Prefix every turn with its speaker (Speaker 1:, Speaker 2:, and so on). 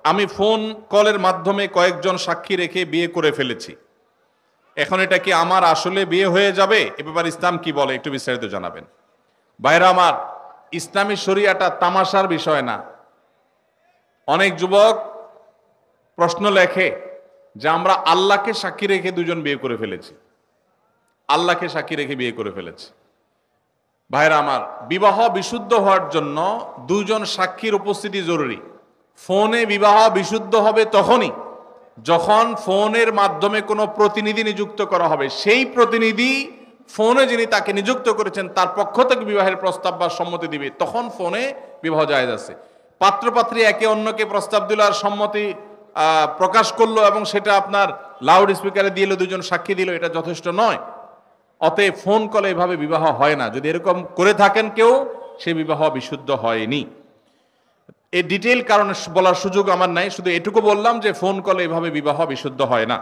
Speaker 1: আমি ফোন কলের মাধ্যমে কয়েকজন সাক্ষী রেখে বিয়ে করে ফেলেছি, এখন এটা কি আমার আসলে বিয়ে হয়ে যাবে? এ ব্যাপারে ইসলাম কি বলে একটু বিস্তারিত জানাবেন। ভাইরা আমার, ইসলামী শরিয়াটা তামাশার বিষয় না। অনেক যুবক প্রশ্ন লেখে যে আমরা আল্লাহকে সাক্ষী রেখে দুজন বিয়ে করে ফেলেছি, আল্লাহকে সাক্ষী রেখে বিয়ে করে ফেলেছি। ভাইরা আমার, বিবাহ বিশুদ্ধ হওয়ার জন্য দুজন সাক্ষীর উপস্থিতি জরুরি। ফোনে বিবাহ বিশুদ্ধ হবে তখনই যখন ফোনের মাধ্যমে কোনো প্রতিনিধি নিযুক্ত করা হবে, সেই প্রতিনিধি ফোনে যিনি তাকে নিযুক্ত করেছেন তার পক্ষ থেকে বিবাহের প্রস্তাব বা সম্মতি দিবে, তখন ফোনে বিবাহ জায়েজ আছে। পাত্রপাত্রী একে অন্যকে প্রস্তাব দিল আর সম্মতি প্রকাশ করলো এবং সেটা আপনার লাউড স্পিকারে দিল, দুজন সাক্ষী দিল, এটা যথেষ্ট নয়। অতএব ফোন কলে এভাবে বিবাহ হয় না। যদি এরকম করে থাকেন কেউ, সে বিবাহ বিশুদ্ধ হয়নি। এই ডিটেইল কারণে বলার সুযোগ আমার নাই, শুধু এটুকু বললাম যে ফোন কলে এভাবে বিবাহ বিশুদ্ধ হয় না।